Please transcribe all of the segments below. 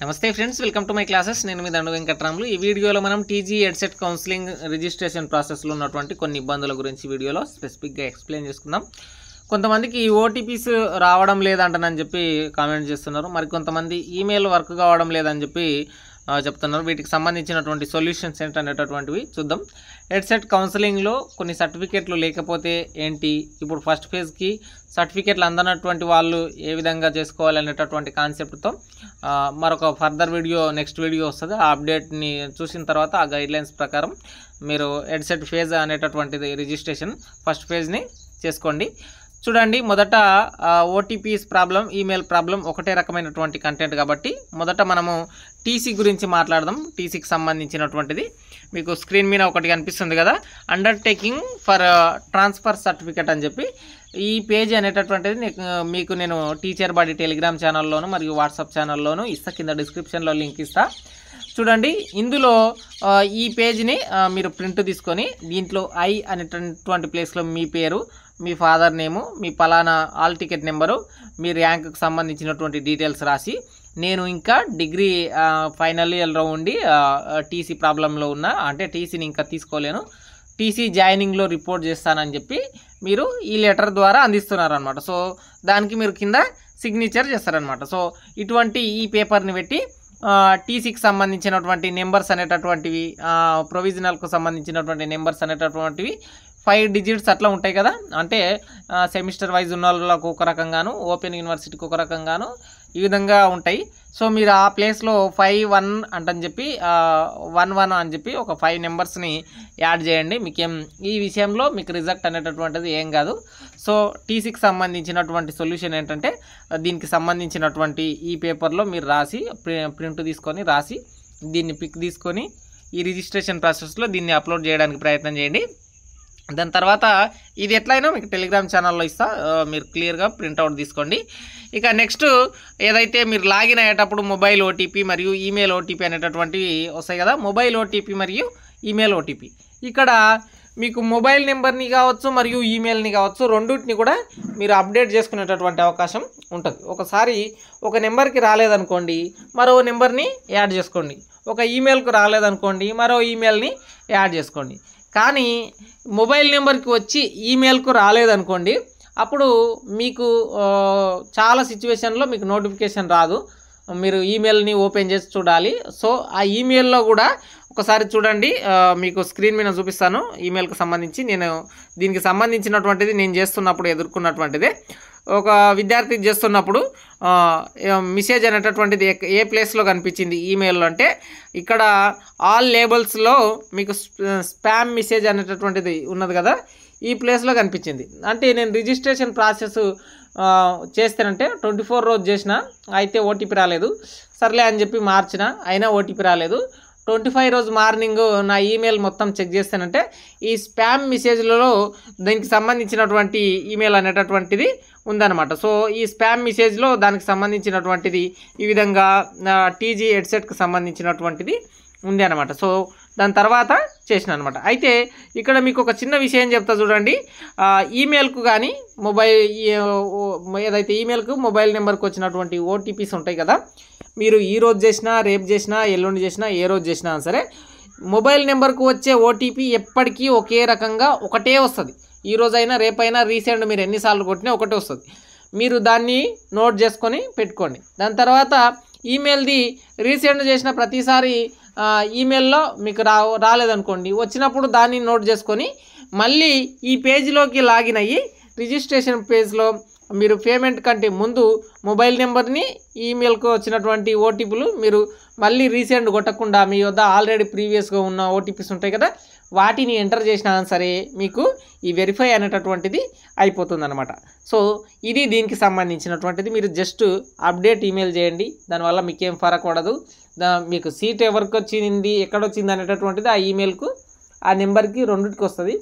నమస్తే friends, welcome to my classes. నేను మీ దండు వెంకట్రాములు. ఈ వీడియోలో మనం టీజీ ఎడ్సెట్ కౌన్సిలింగ్ రిజిస్ట్రేషన్ ప్రాసెస్లో ఉన్నటువంటి కొన్ని ఇబ్బందుల గురించి వీడియోలో స్పెసిఫిక్గా ఎక్స్ప్లెయిన్ చేసుకుందాం. కొంతమందికి ఓటీపీస్ రావడం లేదంటనని చెప్పి కామెంట్ చేస్తున్నారు. మరి కొంతమంది ఈమెయిల్ వర్క్ కావడం లేదని చెప్పి చెప్తున్నారు. వీటికి సంబంధించినటువంటి సొల్యూషన్స్ ఏంటనేటటువంటివి చూద్దాం. ఎడ్సెట్ కౌన్సిలింగ్లో కొన్ని సర్టిఫికేట్లు లేకపోతే ఏంటి, ఇప్పుడు ఫస్ట్ ఫేజ్కి సర్టిఫికేట్లు అందనటువంటి వాళ్ళు ఏ విధంగా చేసుకోవాలనేటటువంటి కాన్సెప్ట్తో మరొక ఫర్దర్ వీడియో నెక్స్ట్ వీడియో వస్తుంది. ఆ అప్డేట్ని చూసిన తర్వాత ఆ గైడ్లైన్స్ ప్రకారం మీరు ఎడ్సెట్ ఫేజ్ అనేటటువంటిది రిజిస్ట్రేషన్ ఫస్ట్ ఫేజ్ని చేసుకోండి. చూడండి, మొదట ఓటీపీస్ ప్రాబ్లం, ఈమెయిల్ ప్రాబ్లం ఒకటే రకమైనటువంటి కంటెంట్ కాబట్టి మొదట మనము టీసీ గురించి మాట్లాడదాం. టీసీకి సంబంధించినటువంటిది మీకు స్క్రీన్ మీద ఒకటి కనిపిస్తుంది కదా, అండర్టేకింగ్ ఫర్ ట్రాన్స్ఫర్ సర్టిఫికేట్ అని చెప్పి. ఈ పేజ్ అనేటటువంటిది మీకు నేను టీచర్ బాడీ టెలిగ్రామ్ ఛానల్లోను మరియు వాట్సాప్ ఛానల్లోను ఇస్తా, కింద డిస్క్రిప్షన్లో లింక్ ఇస్తా. చూడండి, ఇందులో ఈ పేజ్ని మీరు ప్రింట్ తీసుకొని దీంట్లో ఐ అనేటటువంటి ప్లేస్లో మీ పేరు, మీ ఫాదర్ నేము, మీ పలానా ఆల్ టికెట్ నెంబరు, మీ ర్యాంకుకి సంబంధించినటువంటి డీటెయిల్స్ రాసి, నేను ఇంకా డిగ్రీ ఫైనల్ ఇయర్లో ఉండి టీసీ ప్రాబ్లంలో ఉన్నా, అంటే టీసీని ఇంకా తీసుకోలేను, టీసీ జాయినింగ్లో రిపోర్ట్ చేస్తానని చెప్పి మీరు ఈ లెటర్ ద్వారా అందిస్తున్నారనమాట. సో దానికి మీరు కింద సిగ్నేచర్ చేస్తారనమాట. సో ఇటువంటి ఈ పేపర్ని పెట్టి టీసీకి సంబంధించినటువంటి నెంబర్స్ అనేటటువంటివి, ప్రొవిజనల్కు సంబంధించినటువంటి నెంబర్స్ అనేటటువంటివి 5 డిజిట్స్ అట్లా ఉంటాయి కదా, అంటే సెమిస్టర్ వైజ్ ఉన్న వాళ్ళకు ఒక రకంగాను, ఓపెన్ యూనివర్సిటీకి ఒక రకంగాను ఈ విధంగా ఉంటాయి. సో మీరు ఆ ప్లేస్లో 5-1 అంటని చెప్పి 1-1 అని చెప్పి ఒక 5 నెంబర్స్ని యాడ్ చేయండి. మీకేం ఈ విషయంలో మీకు రిజెక్ట్ అనేటటువంటిది ఏం కాదు. సో టీసీకి సంబంధించినటువంటి సొల్యూషన్ ఏంటంటే, దీనికి సంబంధించినటువంటి ఈ పేపర్లో మీరు రాసి ప్రింట్ తీసుకొని రాసి దీన్ని పిక్ తీసుకొని ఈ రిజిస్ట్రేషన్ ప్రాసెస్లో దీన్ని అప్లోడ్ చేయడానికి ప్రయత్నం చేయండి. దాని తర్వాత ఇది ఎట్లయినా మీకు టెలిగ్రామ్ ఛానల్లో ఇస్తా, మీరు క్లియర్గా ప్రింట్అవుట్ తీసుకోండి. ఇక నెక్స్ట్ ఏదైతే మీరు లాగిన్ అయ్యేటప్పుడు మొబైల్ ఓటీపీ మరియు ఈమెయిల్ ఓటీపీ అనేటటువంటివి వస్తాయి కదా, మొబైల్ ఓటీపీ మరియు ఈమెయిల్ ఓటీపీ. ఇక్కడ మీకు మొబైల్ నెంబర్ని కావచ్చు మరియు ఈమెయిల్ని కావచ్చు, రెండింటిని కూడా మీరు అప్డేట్ చేసుకునేటటువంటి అవకాశం ఉంటుంది. ఒకసారి ఒక నెంబర్కి రాలేదనుకోండి, మరో నెంబర్ని యాడ్ చేసుకోండి. ఒక ఈమెయిల్కు రాలేదనుకోండి, మరో ఈమెయిల్ని యాడ్ చేసుకోండి. కానీ మొబైల్ నెంబర్కి వచ్చి ఈమెయిల్కు రాలేదనుకోండి, అప్పుడు మీకు చాలా సిచ్యువేషన్లో మీకు నోటిఫికేషన్ రాదు, మీరు ఈమెయిల్ని ఓపెన్ చేసి చూడాలి. సో ఆ ఈమెయిల్లో కూడా ఒకసారి చూడండి, మీకు స్క్రీన్ మీద చూపిస్తాను. ఈమెయిల్కి సంబంధించి నేను దీనికి సంబంధించినటువంటిది నేను చేస్తున్నప్పుడు ఎదుర్కొన్నటువంటిదే. ఒక విద్యార్థి చేస్తున్నప్పుడు మెసేజ్ అనేటటువంటిది ఏ ప్లేస్లో కనిపించింది ఈమెయిల్లో అంటే, ఇక్కడ ఆల్ లేబుల్స్లో మీకు స్పామ్ మెసేజ్ అనేటటువంటిది ఉన్నది కదా, ఈ ప్లేస్లో కనిపించింది. అంటే నేను రిజిస్ట్రేషన్ ప్రాసెస్ చేస్తానంటే 24 రోజు చేసిన, అయితే ఓటీపీ రాలేదు, సర్లే అని చెప్పి మార్చిన, అయినా ఓటీపీ రాలేదు. 25 రోజు మార్నింగ్ నా ఈమెయిల్ మొత్తం చెక్ చేస్తానంటే ఈ స్పామ్ మెసేజ్లలో దీనికి సంబంధించినటువంటి ఈమెయిల్ అనేటటువంటిది ఉందన్నమాట. సో ఈ స్పామ్ మెసేజ్లో దానికి సంబంధించినటువంటిది ఈ విధంగా టీజీ ఎడ్సెట్కి సంబంధించినటువంటిది ఉంది అనమాట. సో దాని తర్వాత చేసిన అనమాట. అయితే ఇక్కడ మీకు ఒక చిన్న విషయం చెప్తా చూడండి. ఈమెయిల్కు కానీ ఏదైతే ఈమెయిల్కు మొబైల్ నెంబర్కి వచ్చినటువంటి ఓటీపీస్ ఉంటాయి కదా, మీరు ఈ రోజు చేసినా, రేపు చేసినా, ఎల్లుండి చేసినా, ఏ రోజు చేసినా సరే మొబైల్ నెంబర్కు వచ్చే ఓటీపీ ఎప్పటికీ ఒకే రకంగా ఒకటే వస్తుంది. ఈ రోజైనా రేపైనా రీసెంట్ మీరు ఎన్నిసార్లు కొట్టినా ఒకటే వస్తుంది. మీరు దాన్ని నోట్ చేసుకొని పెట్టుకోండి. దాని తర్వాత ఈమెయిల్ది రీసెంట్ చేసిన ప్రతిసారి ఈమెయిల్లో మీకు రాలేదనుకోండి, వచ్చినప్పుడు దాన్ని నోట్ చేసుకొని మళ్ళీ ఈ పేజీలోకి లాగిన్ అయ్యి రిజిస్ట్రేషన్ పేజ్లో మీరు పేమెంట్ కంటే ముందు మొబైల్ నెంబర్ని, ఈమెయిల్కు వచ్చినటువంటి ఓటీపీలు మీరు మళ్ళీ రీసెంట్ కొట్టకుండా మీ వద్ద ఆల్రెడీ ప్రీవియస్గా ఉన్న ఓటీపీస్ ఉంటాయి కదా, వాటిని ఎంటర్ చేసినా సరే మీకు ఈ వెరిఫై అనేటటువంటిది అయిపోతుంది అనమాట. సో ఇది దీనికి సంబంధించినటువంటిది. మీరు జస్ట్ అప్డేట్ ఈమెయిల్ చేయండి, దానివల్ల మీకేం ఫరక్ పడదు. మీకు సీట్ ఎవరికి వచ్చింది, ఎక్కడొచ్చింది అనేటటువంటిది ఆ ఈమెయిల్కు, ఆ నెంబర్కి రెండింటికి వస్తుంది.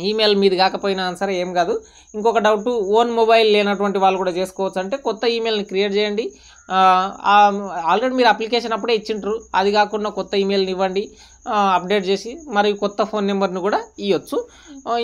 ఈమెయిల్ మీది కాకపోయినా సరే ఏం కాదు. ఇంకొక డౌట్, ఓన్ మొబైల్ లేనటువంటి వాళ్ళు కూడా చేసుకోవచ్చు అంటే కొత్త ఈమెయిల్ని క్రియేట్ చేయండి. ఆల్రెడీ మీరు అప్లికేషన్ అప్పుడే ఇచ్చింటారు, అది కాకుండా కొత్త ఈమెయిల్ని ఇవ్వండి, అప్డేట్ చేసి మరియు కొత్త ఫోన్ నెంబర్ని కూడా ఇవ్వచ్చు.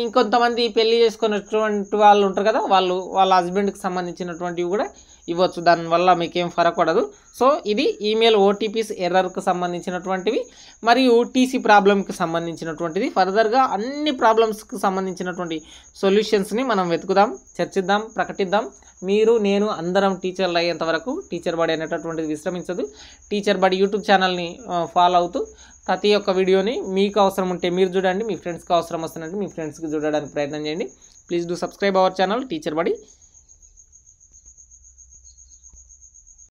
ఇంకొంతమంది పెళ్లి చేసుకున్నటువంటి వాళ్ళు ఉంటారు కదా, వాళ్ళ హస్బెండ్కి సంబంధించినటువంటివి కూడా ఇవ్వచ్చు, దానివల్ల మీకేం ఫరక్ పడదు. సో ఇది ఈమెయిల్ ఓటీపీస్ ఎర్రర్కి సంబంధించినటువంటివి మరియు టీసీ ప్రాబ్లంకి సంబంధించినటువంటిది. ఫర్దర్గా అన్ని ప్రాబ్లమ్స్కి సంబంధించినటువంటి సొల్యూషన్స్ని మనం వెతుకుదాం, చర్చిద్దాం, ప్రకటిద్దాం. మీరు నేను అందరం టీచర్లు అయ్యేంత వరకు టీచర్ బడి అనేటటువంటిది విశ్రమించదు. టీచర్ బడి యూట్యూబ్ ఛానల్ని ఫాలో అవుతూ ప్రతి ఒక్క వీడియోని మీకు అవసరం ఉంటే మీరు చూడండి, మీ ఫ్రెండ్స్కి అవసరం వస్తున్నట్టు మీ ఫ్రెండ్స్కి చూడడానికి ప్రయత్నం చేయండి. Please do subscribe our channel teacher బడి.